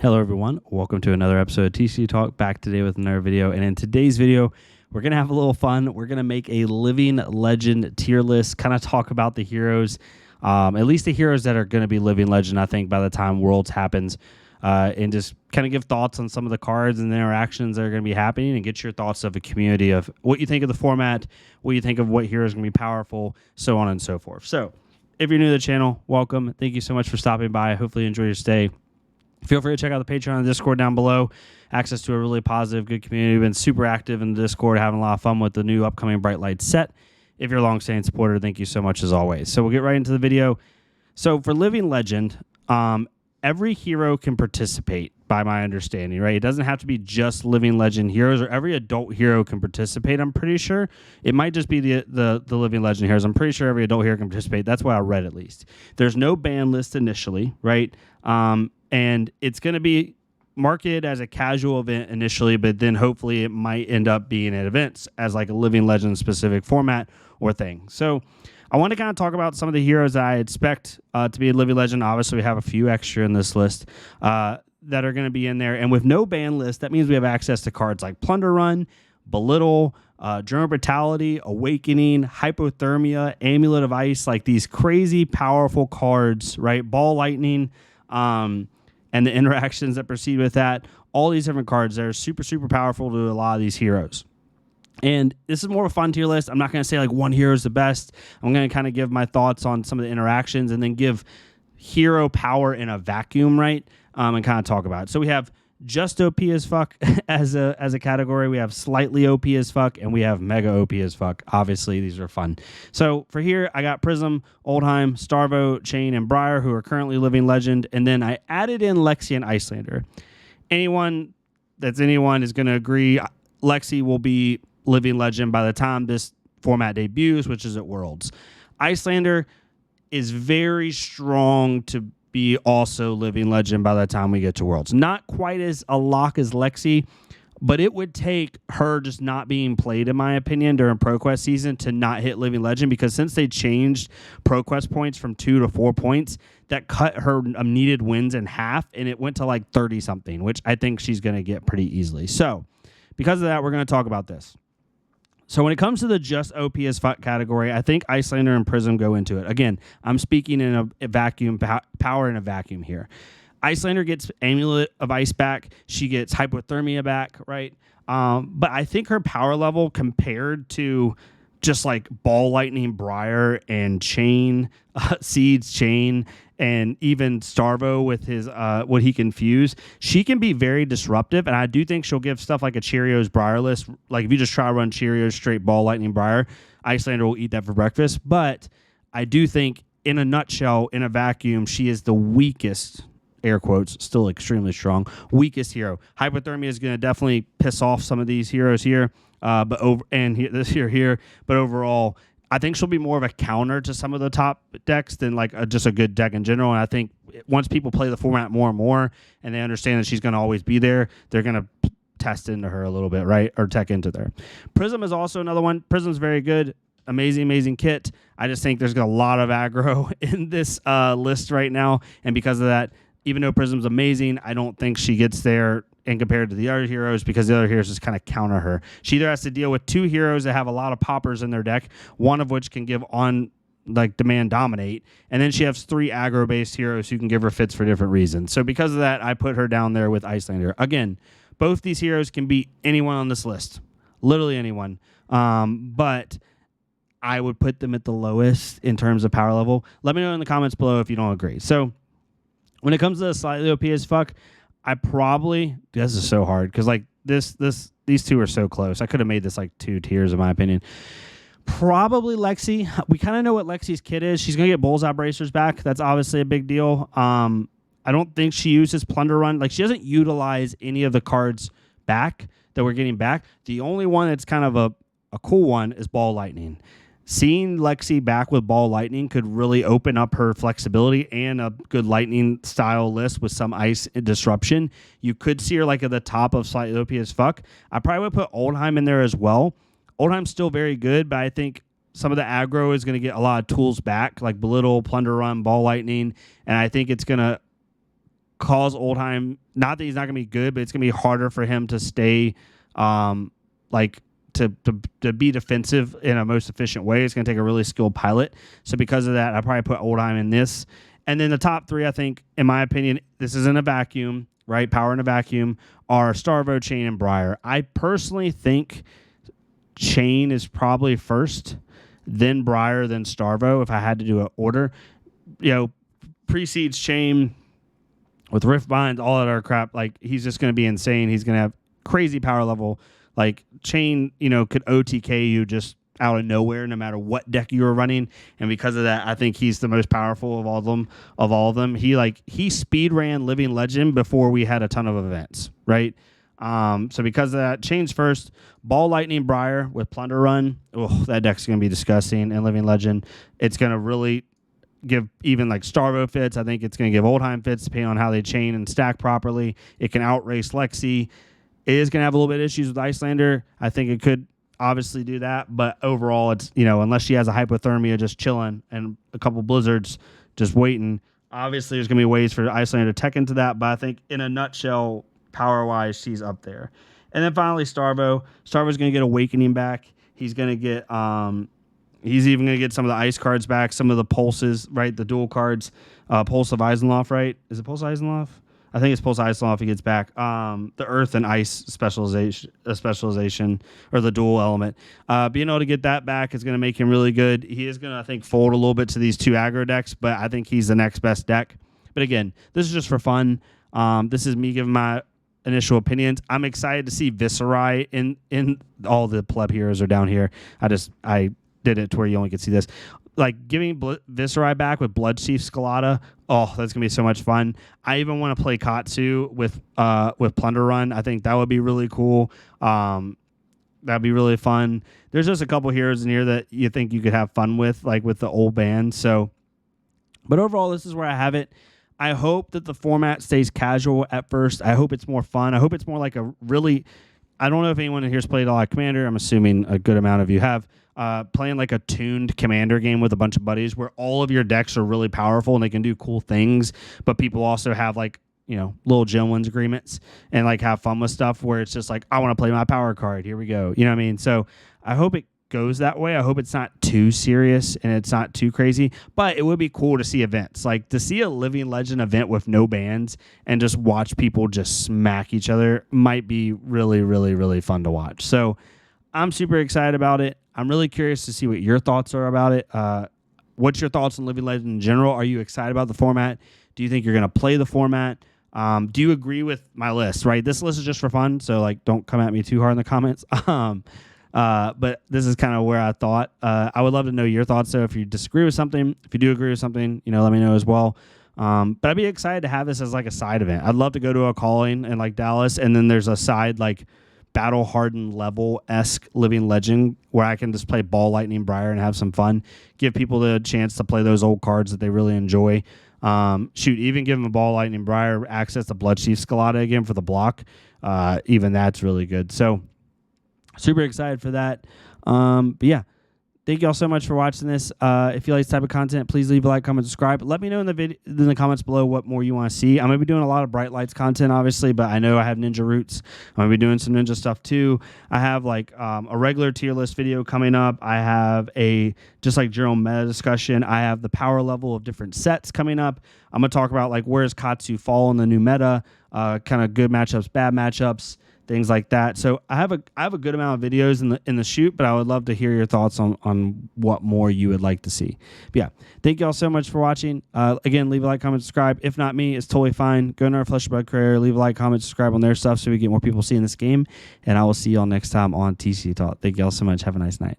Hello everyone, welcome to another episode of TCG Talk, back today with another video. And in today's video, we're going to have a little fun. We're going to make a living legend tier list, kind of talk about the heroes, at least the heroes that are going to be living legend, I think, by the time Worlds happens, and just kind of give thoughts on some of the cards and the interactions that are going to be happening and get your thoughts of the community of what you think of the format, what you think of what hero is going to be powerful, so on and so forth. So if you're new to the channel, welcome. Thank you so much for stopping by. Hopefully you enjoy your stay. Feel free to check out the Patreon and Discord down below. Access to a really positive, good community. We've been super active in the Discord, having a lot of fun with the new upcoming Bright Light set. If you're a long-standing supporter, thank you so much as always. So we'll get right into the video. So for Living Legend, every hero can participate, by my understanding, right? It doesn't have to be just Living Legend heroes, or every adult hero can participate, I'm pretty sure. It might just be the Living Legend heroes. I'm pretty sure every adult hero can participate. That's what I read, at least. There's no ban list initially, right? And it's going to be marketed as a casual event initially, but then hopefully it might end up being at events as like a Living Legend specific format or thing. So I want to kind of talk about some of the heroes that I expect to be a Living Legend. Obviously, we have a few extra in this list that are going to be in there. And with no ban list, that means we have access to cards like Plunder Run, Belittle, German Brutality, Awakening, Hypothermia, Amulet of Ice, like these crazy powerful cards, right? Ball Lightning, and the interactions that proceed with that. All these different cards that are super, super powerful to a lot of these heroes. And this is more of a fun tier list. I'm not going to say like one hero is the best. I'm going to kind of give my thoughts on some of the interactions and then give hero power in a vacuum, right? And kind of talk about it. So we have just OP as fuck as a category. We have slightly OP as fuck, and we have mega OP as fuck. Obviously, these are fun. So for here, I got Prism, Oldheim, Starvo, Chain, and Briar, who are currently Living Legend. And then I added in Lexi and Icelander. Anyone is going to agree Lexi will be Living Legend by the time this format debuts, which is at Worlds. Icelander is very strong to be also Living Legend by the time we get to Worlds. Not quite as a lock as Lexi, but it would take her just not being played, in my opinion, during ProQuest season to not hit Living Legend, because since they changed ProQuest points from 2 to 4 points, that cut her needed wins in half, and it went to like 30-something, which I think she's going to get pretty easily. So because of that, we're going to talk about this. So when it comes to the just OP as fuck category, I think Icelander and Prism go into it. Again, I'm speaking in a vacuum, power in a vacuum here. Icelander gets Amulet of Ice back. She gets Hypothermia back, right? But I think her power level compared to just like Ball Lightning, Briar, and Chain, Seeds, Chain, and even Starvo with his what he can fuse, she can be very disruptive. And I do think she'll give stuff like a Cheerios Briar list. Like if you just try to run Cheerios straight Ball Lightning Briar, Icelander will eat that for breakfast. But I do think in a nutshell, in a vacuum, she is the weakest, air quotes, still extremely strong, weakest hero. Hypothermia is going to definitely piss off some of these heroes here, but overall, I think she'll be more of a counter to some of the top decks than like just a good deck in general. And I think once people play the format more and more, and they understand that she's going to always be there, they're going to test into her a little bit, right? Or tech into there. Prism is also another one. Prism's very good. Amazing kit. I just think there's a lot of aggro in this list right now. And because of that, even though Prism's amazing, I don't think she gets there and compared to the other heroes, because the other heroes just kind of counter her. She either has to deal with two heroes that have a lot of poppers in their deck, one of which can give on like demand dominate, and then she has 3 aggro based heroes who can give her fits for different reasons. So because of that, I put her down there with Icelander. Again, both these heroes can beat anyone on this list, literally anyone, but I would put them at the lowest in terms of power level. Let me know in the comments below if you don't agree. So when it comes to the slightly OP as fuck, I probably, this is so hard because like these two are so close. I could have made this like 2 tiers in my opinion. Probably Lexi. We kind of know what Lexi's kit is. She's going to get Bullseye Bracers back. That's obviously a big deal. I don't think she uses Plunder Run. Like she doesn't utilize any of the cards back that we're getting back. The only one that's kind of a cool one is Ball Lightning. Seeing Lexi back with Ball Lightning could really open up her flexibility and a good Lightning style list with some ice disruption. You could see her like at the top of slightly OP as fuck. I probably would put Oldheim in there as well. Oldheim's still very good, but I think some of the aggro is going to get a lot of tools back, like Belittle, Plunder Run, Ball Lightning, and I think it's going to cause Oldheim, not that he's not going to be good, but it's going to be harder for him to stay like to be defensive in a most efficient way. It's going to take a really skilled pilot. So because of that, I probably put Oldheim in this. And then the top three, I think, in my opinion, this is in a vacuum, right? Power in a vacuum, are Starvo, Chain, and Briar. I personally think Chain is probably first, then Briar, then Starvo, if I had to do an order. You know, precedes Chain with Rift Binds, all that other crap. Like, he's just going to be insane. He's going to have crazy power level. Like, Chain, you know, could OTK you just out of nowhere, no matter what deck you were running. And because of that, I think he's the most powerful of all of them. He speed ran Living Legend before we had a ton of events, right? So because of that, Chain's first. Ball Lightning Briar with Plunder Run. Oh, that deck's going to be disgusting. And Living Legend, it's going to really give even like Starvo fits. I think it's going to give Oldheim fits depending on how they chain and stack properly. It can outrace Lexi. It is going to have a little bit of issues with Icelander. I think it could obviously do that, but overall, it's, you know, unless she has a hypothermia just chilling and a couple blizzards just waiting, obviously there's going to be ways for Icelander to tech into that, but I think in a nutshell, power-wise, she's up there. And then finally, Starvo. Starvo's going to get Awakening back. He's going to get, he's even going to get some of the ice cards back, some of the pulses, right, the dual cards. Pulse of Eisenloft, right? Is it Pulse of Eisenloft? I think it's Pulse Eisenloft he gets back. The Earth and Ice specialization, or the dual element. Being able to get that back is going to make him really good. He is going to, I think, fold a little bit to these two aggro decks, but I think he's the next best deck. But again, this is just for fun. This is me giving my initial opinions. I'm excited to see Viserai in all the pleb heroes are down here. I did it to where you only could see this. Like, giving Viserai back with Bloodchief Scalata, oh, that's going to be so much fun. I even want to play Katsu with Plunder Run. I think that would be really cool. That'd be really fun. There's just a couple heroes in here that you think you could have fun with, like with the old band. So, but overall, this is where I have it. I hope that the format stays casual at first. I hope it's more fun. I hope it's more like a really... I don't know if anyone in here's played a lot of Commander. I'm assuming a good amount of you have. Playing like a tuned Commander game with a bunch of buddies where all of your decks are really powerful and they can do cool things, but people also have like, you know, little gentlemen's agreements and like have fun with stuff where it's just like, I want to play my power card. Here we go. You know what I mean? So I hope it goes that way. I hope it's not too serious and it's not too crazy, but it would be cool to see events, like to see a Living Legend event with no bans and just watch people just smack each other might be really, really, really fun to watch. So I'm super excited about it. I'm really curious to see what your thoughts are about it. What's your thoughts on Living Legend in general? Are you excited about the format? Do you think you're going to play the format? Do you agree with my list, right? This list is just for fun, so like don't come at me too hard in the comments. But this is kind of where I thought. I would love to know your thoughts. So if you disagree with something, if you do agree with something, you know, let me know as well. But I'd be excited to have this as like a side event. I'd love to go to a calling in like Dallas, and then there's a side like battle hardened level-esque Living Legend where I can just play Ball Lightning Briar and have some fun. Give people the chance to play those old cards that they really enjoy. Even give them a Ball Lightning Briar, access to Bloodchief Scalata again for the block. Even that's really good. So super excited for that. But yeah, thank you all so much for watching this. If you like this type of content, please leave a like, comment, subscribe. Let me know in the comments below what more you want to see. I'm going to be doing a lot of Bright Lights content, obviously, but I know I have Ninja roots. I'm going to be doing some Ninja stuff too. I have like a regular tier list video coming up. I have just like general meta discussion. I have the power level of different sets coming up. I'm going to talk about like where does Katsu fall in the new meta, kind of good matchups, bad matchups, things like that. So I have a good amount of videos in the shoot, but I would love to hear your thoughts on what more you would like to see. But yeah, thank you all so much for watching. Again, leave a like, comment, subscribe. If not me, it's totally fine. Go to our Flesh Blood creator, leave a like, comment, subscribe on their stuff so we get more people seeing this game. And I will see you all next time on TCG Talk. Thank you all so much. Have a nice night.